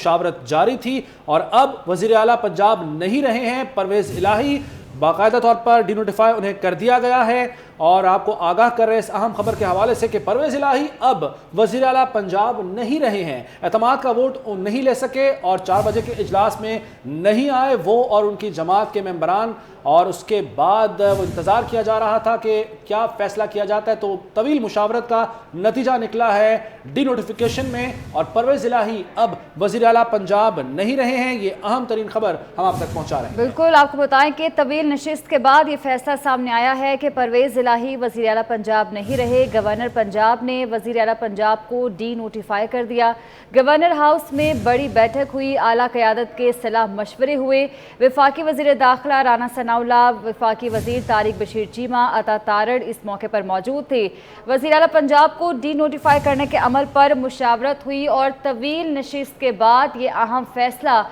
مشاورت جاری تھی اور اب وزیر اعلیٰ پنجاب نہیں رہے ہیں پرویز الہی، باقاعدہ طور پر ڈی نوٹیفائی انہیں کر دیا گیا ہے۔ اور آپ کو آگاہ کر رہے اس اہم خبر کے حوالے سے کہ پرویز الہی اب وزیر اعلیٰ پنجاب نہیں رہے ہیں، اعتماد کا ووٹ نہیں لے سکے اور 4 بجے کے اجلاس میں نہیں آئے وہ اور ان کی جماعت کے ممبران، اور اس کے بعد وہ انتظار کیا جا رہا تھا کہ کیا فیصلہ کیا جاتا ہے، تو طویل مشاورت کا نتیجہ نکلا ہے ڈی نوٹیفیکیشن میں، اور پرویز الہی اب وزیر اعلیٰ پنجاب نہیں رہے ہیں۔ یہ اہم ترین خبر ہم آپ تک پہنچا رہے ہیں۔ بالکل، آپ کو بتائیں کہ طویل نشست کے بعد یہ فیصلہ سامنے آیا ہے کہ پرویز الہی وزیر اعلیٰ پنجاب نہیں رہے۔ گورنر پنجاب نے وزیر اعلیٰ پنجاب کو ڈی نوٹیفائی کر دیا۔ گورنر ہاؤس میں بڑی بیٹھک ہوئی، اعلیٰ قیادت کے صلاح مشورے ہوئے۔ وفاقی وزیر داخلہ رانا ثناء اللہ، وفاقی وزیر طارق بشیر چیمہ، عطا تارڑ اس موقع پر موجود تھے۔ وزیر اعلیٰ پنجاب کو ڈی نوٹیفائی کرنے کے عمل پر مشاورت ہوئی اور طویل نشست کے بعد یہ اہم فیصلہ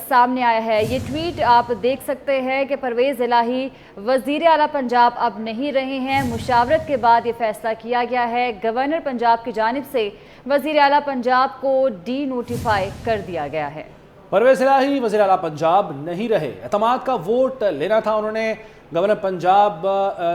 سامنے آیا ہے۔ یہ ٹویٹ آپ دیکھ سکتے ہیں کہ پرویز الہی وزیر اعلیٰ پنجاب اب نہیں رہے ہیں۔ مشاورت کے بعد یہ فیصلہ کیا گیا ہے۔ گورنر پنجاب کی جانب سے وزیر اعلیٰ پنجاب کو ڈی نوٹیفائی کر دیا گیا ہے۔ پرویز الہی وزیر اعلیٰ پنجاب نہیں رہے، اعتماد کا ووٹ لینا تھا انہوں نے، گورنر پنجاب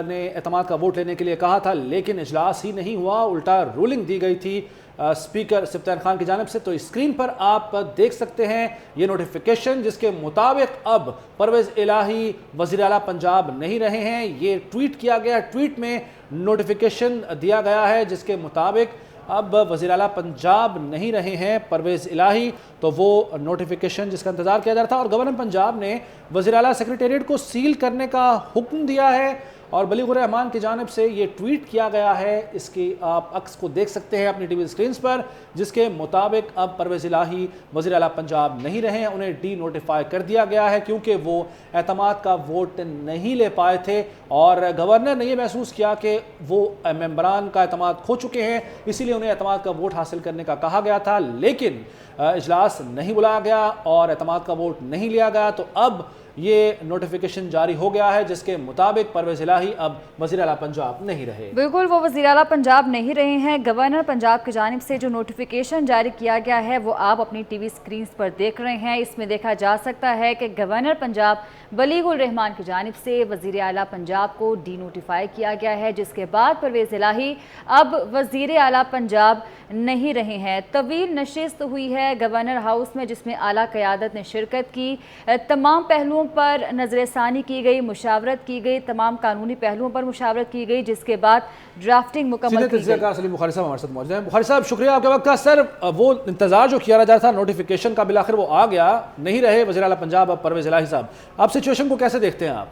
نے اعتماد کا ووٹ لینے کے لیے کہا تھا لیکن اجلاس ہی نہیں ہوا، الٹا رولنگ دی گئی تھی اسپیکر سبطین خان کی جانب سے۔ تو اسکرین پر آپ دیکھ سکتے ہیں یہ نوٹیفیکیشن جس کے مطابق اب پرویز الہی وزیر اعلیٰ پنجاب نہیں رہے ہیں۔ یہ ٹویٹ کیا گیا، ٹویٹ میں نوٹیفیکیشن دیا گیا ہے جس کے مطابق اب وزیر اعلیٰ پنجاب نہیں رہے ہیں پرویز الہی۔ تو وہ نوٹیفیکیشن جس کا انتظار کیا جا رہا تھا، اور گورنر پنجاب نے وزیر اعلیٰ سیکریٹریٹ کو سیل کرنے کا حکم دیا ہے اور بلیغ الرحمان کی جانب سے یہ ٹویٹ کیا گیا ہے۔ اس کی آپ عکس کو دیکھ سکتے ہیں اپنی ٹی وی اسکرینز پر، جس کے مطابق اب پرویز الہی وزیر اعلیٰ پنجاب نہیں رہے ہیں، انہیں ڈی نوٹیفائی کر دیا گیا ہے کیونکہ وہ اعتماد کا ووٹ نہیں لے پائے تھے اور گورنر نے یہ محسوس کیا کہ وہ ممبران کا اعتماد کھو چکے ہیں، اسی لیے انہیں اعتماد کا ووٹ حاصل کرنے کا کہا گیا تھا، لیکن اجلاس نہیں بلایا گیا اور اعتماد کا ووٹ نہیں لیا گیا۔ تو اب یہ نوٹیفیکیشن جاری ہو گیا ہے جس کے مطابق پرویز الہی اب وزیر اعلیٰ پنجاب نہیں رہے۔ بالکل، وہ وزیر اعلیٰ پنجاب نہیں رہے ہیں۔ گورنر پنجاب کی جانب سے جو نوٹیفیکیشن جاری کیا گیا ہے وہ آپ اپنی ٹی وی سکرینز پر دیکھ رہے ہیں۔ اس میں دیکھا جا سکتا ہے کہ گورنر پنجاب بلیغ الرحمان کی جانب سے وزیر اعلیٰ پنجاب کو ڈی نوٹیفائی کیا گیا ہے، جس کے بعد پرویز الہی اب وزیر اعلیٰ پنجاب نہیں رہے ہیں۔ طویل نشست ہوئی ہے گورنر ہاؤس میں جس میں اعلیٰ قیادت نے شرکت کی، تمام پہلوؤں پر نظر ثانی کی گئی، مشاورت کی گئی، تمام قانونی پہلوؤں پر مشاورت کی گئی، جس کے بعد ڈرافٹنگ مکمل کی گئی۔ سلیم بخاری صاحب ہمارے ساتھ موجود ہیں۔ بخاری صاحب شکریہ آپ کے وقت کا۔ سر، وہ انتظار جو کیا جا رہا تھا نوٹیفیکیشن کا بالآخر وہ آ گیا، نہیں رہے وزیر اعلیٰ پنجاب اب پرویز الہی صاحب، آپ سچویشن کو کیسے دیکھتے ہیں آپ؟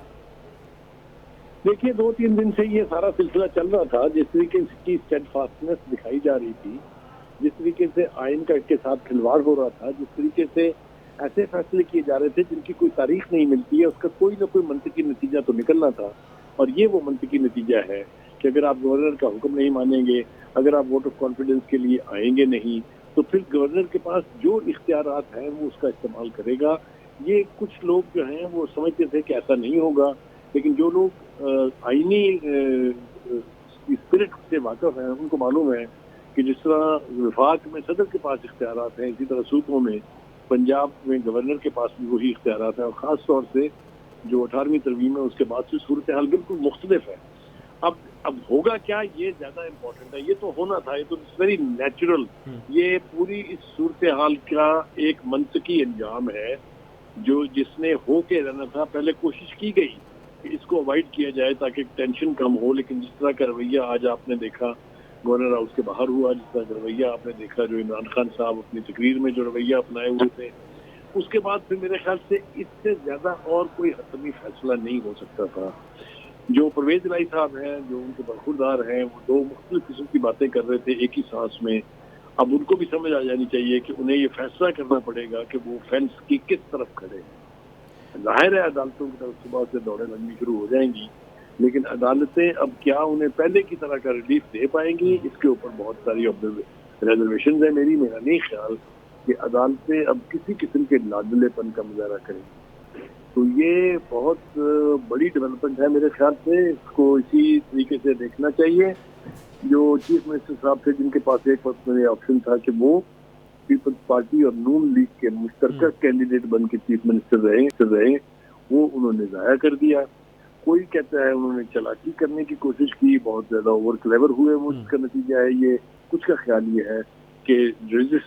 دیکھیے 2-3 دن سے یہ سارا سلسلہ چل رہا تھا، جس طریقے کی اسٹیڈ فاسٹنس دکھائی جا رہی تھی، جس طریقے سے آئین کا کے ساتھ کھلواڑ ہو رہا تھا، جس طریقے سے ایسے فیصلے کیے جا رہے تھے جن کی کوئی تاریخ نہیں ملتی ہے، اس کا کوئی نہ کوئی منطقی نتیجہ تو نکلنا تھا، اور یہ وہ منطقی نتیجہ ہے کہ اگر آپ گورنر کا حکم نہیں مانیں گے، اگر آپ ووٹ آف کانفیڈنس کے لیے آئیں گے نہیں، تو پھر گورنر کے پاس جو اختیارات ہیں وہ اس کا استعمال کرے گا۔ یہ کچھ لوگ جو ہیں وہ سمجھتے تھے کہ ایسا نہیں ہوگا، لیکن جو لوگ آئینی اسپرٹ سے واقف ہیں ان کو معلوم ہے کہ جس طرح وفاق میں صدر کے پاس اختیارات ہیں، اسی طرح صوبوں میں پنجاب میں گورنر کے پاس بھی وہی اختیارات ہیں، اور خاص طور سے جو 18ویں ترمیم ہے اس کے بعد سے صورتحال بالکل مختلف ہے۔ اب ہوگا کیا، یہ زیادہ امپورٹنٹ ہے۔ یہ تو ہونا تھا، یہ تو ویری نیچرل، یہ پوری اس صورتحال کا ایک منطقی انجام ہے جو جس نے ہو کے رہنا تھا۔ پہلے کوشش کی گئی کہ اس کو اوائڈ کیا جائے تاکہ ٹینشن کم ہو، لیکن جس طرح کا رویہ آج آپ نے دیکھا گورنر ہاؤس کے باہر ہوا، جس طرح کا رویہ آپ نے دیکھا جو عمران خان صاحب اپنی تقریر میں جو رویہ اپنائے ہوئے تھے، اس کے بعد پھر میرے خیال سے اس سے زیادہ اور کوئی حتمی فیصلہ نہیں ہو سکتا تھا۔ جو پرویز الہی صاحب ہیں، جو ان کے برخوردار ہیں، وہ 2 مختلف قسم کی باتیں کر رہے تھے ایک ہی سانس میں۔ اب ان کو بھی سمجھ آ جانی چاہیے کہ انہیں یہ فیصلہ کرنا پڑے گا کہ وہ فینس کی کس طرف کھڑے ہیں۔ ظاہر ہے عدالتوں کی طرف صبح سے دوڑیں لگنی شروع ہو جائیں گی، لیکن عدالتیں اب کیا انہیں پہلے کی طرح کا ریلیف دے پائیں گی، اس کے اوپر بہت ساری ریزرویشنز ہیں۔ میرا نہیں خیال کہ عدالتیں اب کسی قسم کے لاڈلے پن کا مظاہرہ کریں گی، تو یہ بہت بڑی ڈیولپمنٹ ہے میرے خیال سے۔ اس کو اسی طریقے سے دیکھنا چاہیے۔ جو چیف منسٹر صاحب تھے جن کے پاس ایک وقت میں آپشن تھا کہ وہ پیپلز پارٹی اور نون لیگ کے مشترکہ کینڈیڈیٹ بن کے چیف منسٹر رہے وہ انہوں نے ضائع کر دیا. کوئی کہتا ہے انہوں نے چالاکی کرنے کی کوشش کی, بہت زیادہ اوور کلیور ہوئے وہ, اس کا نتیجہ ہے یہ. کچھ کا خیال یہ ہے کہ جو جس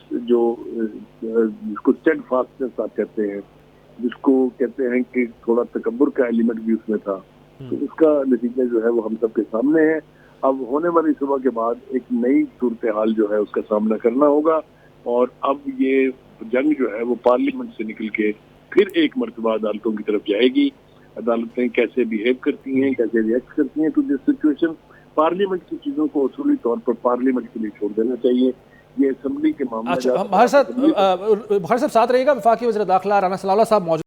کو اسٹیڈ فاسٹنس آپ کہتے ہیں, جس کو کہتے ہیں کہ تھوڑا تکبر کا ایلیمنٹ بھی اس میں تھا, تو اس کا نتیجہ جو ہے وہ ہم سب کے سامنے ہے. اب ہونے والی صبح کے بعد ایک نئی صورتحال جو ہے اس کا سامنا کرنا ہوگا, اور اب یہ جنگ جو ہے وہ پارلیمنٹ سے نکل کے پھر ایک مرتبہ عدالتوں کی طرف جائے گی. عدالتیں کیسے بیہیو کرتی ہیں, کیسے ریئیکٹ کرتی ہیں ٹو دس سچویشن. پارلیمنٹ کی چیزوں کو اصولی طور پر پارلیمنٹ کے لیے چھوڑ دینا چاہیے. یہ اسمبلی کے معاملات. اچھا, بہار صاحب ساتھ رہیے گا. وفاقی وزیر داخلہ رانا ثناء اللہ صاحب موجود